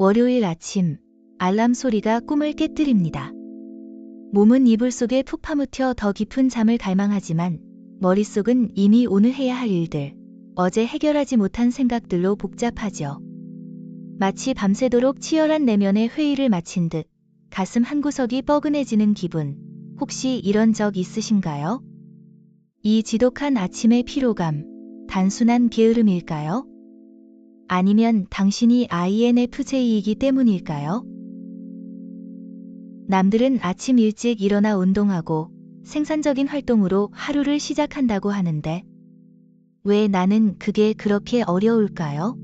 월요일 아침, 알람 소리가 꿈을 깨뜨립니다. 몸은 이불 속에 푹 파묻혀 더 깊은 잠을 갈망하지만 머릿속은 이미 오늘 해야 할 일들, 어제 해결하지 못한 생각들로 복잡하죠. 마치 밤새도록 치열한 내면의 회의를 마친 듯 가슴 한구석이 뻐근해지는 기분, 혹시 이런 적 있으신가요? 이 지독한 아침의 피로감, 단순한 게으름일까요? 아니면 당신이 INFJ이기 때문일까요? 남들은 아침 일찍 일어나 운동하고 생산적인 활동으로 하루를 시작한다고 하는데 왜 나는 그게 그렇게 어려울까요?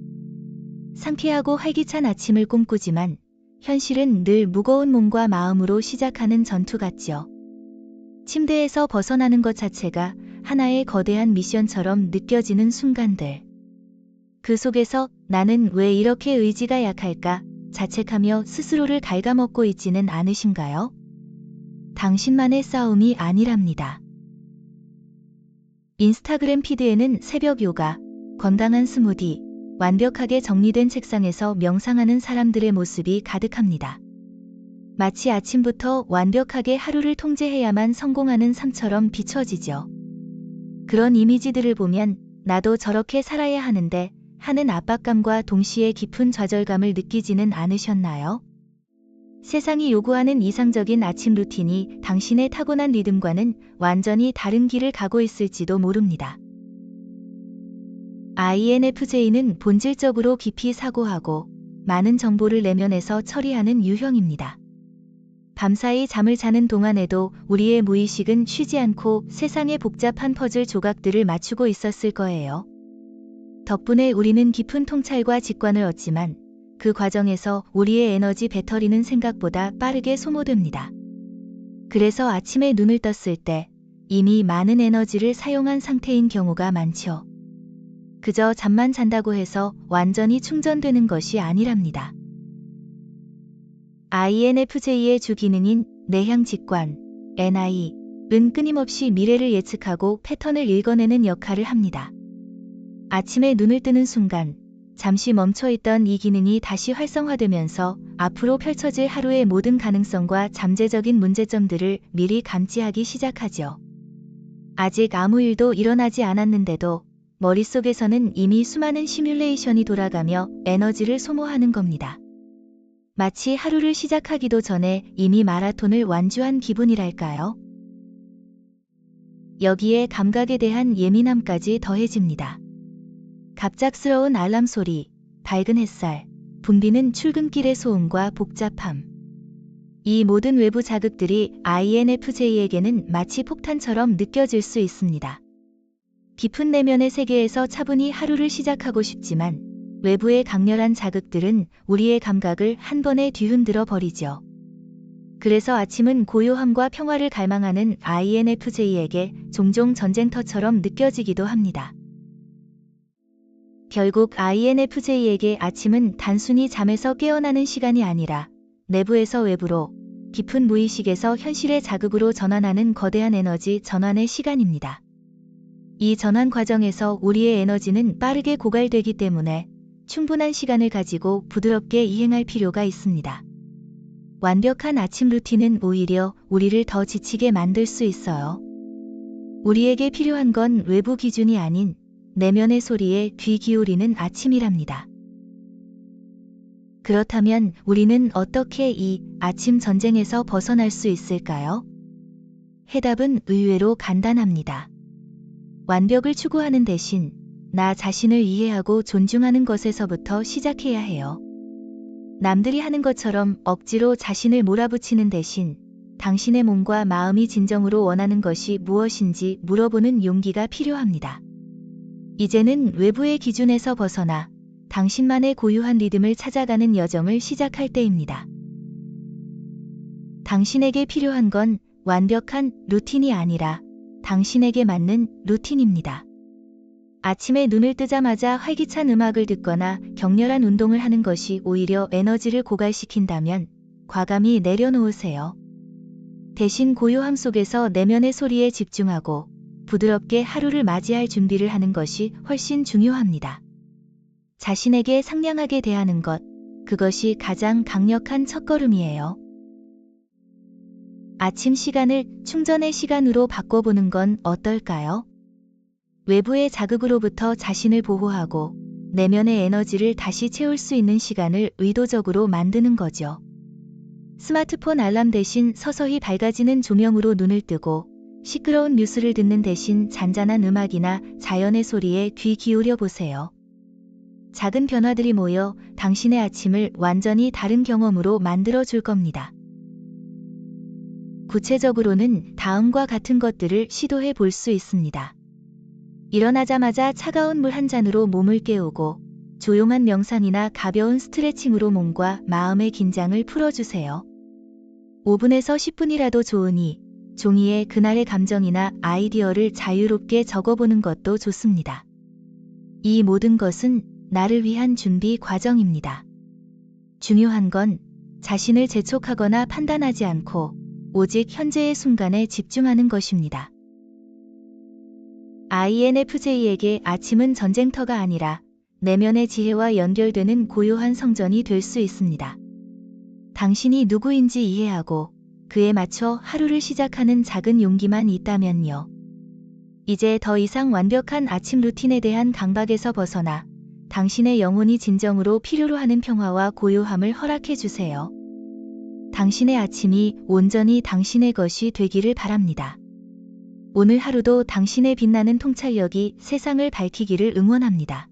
상쾌하고 활기찬 아침을 꿈꾸지만 현실은 늘 무거운 몸과 마음으로 시작하는 전투 같죠. 침대에서 벗어나는 것 자체가 하나의 거대한 미션처럼 느껴지는 순간들. 그 속에서 나는 왜 이렇게 의지가 약할까 자책하며 스스로를 갉아먹고 있지는 않으신가요? 당신만의 싸움이 아니랍니다. 인스타그램 피드에는 새벽 요가, 건강한 스무디, 완벽하게 정리된 책상에서 명상하는 사람들의 모습이 가득합니다. 마치 아침부터 완벽하게 하루를 통제해야만 성공하는 삶처럼 비춰지죠. 그런 이미지들을 보면 나도 저렇게 살아야 하는데 하는 압박감과 동시에 깊은 좌절감을 느끼지는 않으셨나요? 세상이 요구하는 이상적인 아침 루틴이 당신의 타고난 리듬과는 완전히 다른 길을 가고 있을지도 모릅니다. INFJ는 본질적으로 깊이 사고하고 많은 정보를 내면에서 처리하는 유형입니다. 밤사이 잠을 자는 동안에도 우리의 무의식은 쉬지 않고 세상의 복잡한 퍼즐 조각들을 맞추고 있었을 거예요. 덕분에 우리는 깊은 통찰과 직관을 얻지만 그 과정에서 우리의 에너지 배터리는 생각보다 빠르게 소모됩니다. 그래서 아침에 눈을 떴을 때 이미 많은 에너지를 사용한 상태인 경우가 많죠. 그저 잠만 잔다고 해서 완전히 충전되는 것이 아니랍니다. INFJ의 주 기능인 내향 직관, NI은 끊임없이 미래를 예측하고 패턴을 읽어내는 역할을 합니다. 아침에 눈을 뜨는 순간 잠시 멈춰있던 이 기능이 다시 활성화되면서 앞으로 펼쳐질 하루의 모든 가능성과 잠재적인 문제점들을 미리 감지하기 시작하죠. 아직 아무 일도 일어나지 않았는데도 머릿속에서는 이미 수많은 시뮬레이션이 돌아가며 에너지를 소모하는 겁니다. 마치 하루를 시작하기도 전에 이미 마라톤을 완주한 기분이랄까요? 여기에 감각에 대한 예민함까지 더해집니다. 갑작스러운 알람 소리, 밝은 햇살, 붐비는 출근길의 소음과 복잡함. 이 모든 외부 자극들이 INFJ에게는 마치 폭탄처럼 느껴질 수 있습니다. 깊은 내면의 세계에서 차분히 하루를 시작하고 싶지만 외부의 강렬한 자극들은 우리의 감각을 한 번에 뒤흔들어 버리죠. 그래서 아침은 고요함과 평화를 갈망하는 INFJ에게 종종 전쟁터처럼 느껴지기도 합니다. 결국 INFJ에게 아침은 단순히 잠에서 깨어나는 시간이 아니라 내부에서 외부로, 깊은 무의식에서 현실의 자극으로 전환하는 거대한 에너지 전환의 시간입니다. 이 전환 과정에서 우리의 에너지는 빠르게 고갈되기 때문에 충분한 시간을 가지고 부드럽게 이행할 필요가 있습니다. 완벽한 아침 루틴은 오히려 우리를 더 지치게 만들 수 있어요. 우리에게 필요한 건 외부 기준이 아닌 내면의 소리에 귀 기울이는 아침이랍니다. 그렇다면 우리는 어떻게 이 아침 전쟁에서 벗어날 수 있을까요? 해답은 의외로 간단합니다. 완벽을 추구하는 대신 나 자신을 이해하고 존중하는 것에서부터 시작해야 해요. 남들이 하는 것처럼 억지로 자신을 몰아붙이는 대신 당신의 몸과 마음이 진정으로 원하는 것이 무엇인지 물어보는 용기가 필요합니다. 이제는 외부의 기준에서 벗어나 당신만의 고유한 리듬을 찾아가는 여정을 시작할 때입니다. 당신에게 필요한 건 완벽한 루틴이 아니라 당신에게 맞는 루틴입니다. 아침에 눈을 뜨자마자 활기찬 음악을 듣거나 격렬한 운동을 하는 것이 오히려 에너지를 고갈시킨다면 과감히 내려놓으세요. 대신 고요함 속에서 내면의 소리에 집중하고 부드럽게 하루를 맞이할 준비를 하는 것이 훨씬 중요합니다. 자신에게 상냥하게 대하는 것, 그것이 가장 강력한 첫걸음이에요. 아침 시간을 충전의 시간으로 바꿔보는 건 어떨까요? 외부의 자극으로부터 자신을 보호하고 내면의 에너지를 다시 채울 수 있는 시간을 의도적으로 만드는 거죠. 스마트폰 알람 대신 서서히 밝아지는 조명으로 눈을 뜨고 시끄러운 뉴스를 듣는 대신 잔잔한 음악이나 자연의 소리에 귀 기울여 보세요. 작은 변화들이 모여 당신의 아침을 완전히 다른 경험으로 만들어 줄 겁니다. 구체적으로는 다음과 같은 것들을 시도해 볼 수 있습니다. 일어나자마자 차가운 물 한 잔으로 몸을 깨우고 조용한 명상이나 가벼운 스트레칭으로 몸과 마음의 긴장을 풀어주세요. 5분에서 10분이라도 좋으니 종이에 그날의 감정이나 아이디어를 자유롭게 적어보는 것도 좋습니다. 이 모든 것은 나를 위한 준비 과정입니다. 중요한 건 자신을 재촉하거나 판단하지 않고 오직 현재의 순간에 집중하는 것입니다. INFJ에게 아침은 전쟁터가 아니라 내면의 지혜와 연결되는 고요한 성전이 될 수 있습니다. 당신이 누구인지 이해하고 그에 맞춰 하루를 시작하는 작은 용기만 있다면요. 이제 더 이상 완벽한 아침 루틴에 대한 강박에서 벗어나 당신의 영혼이 진정으로 필요로 하는 평화와 고요함을 허락해 주세요. 당신의 아침이 온전히 당신의 것이 되기를 바랍니다. 오늘 하루도 당신의 빛나는 통찰력이 세상을 밝히기를 응원합니다.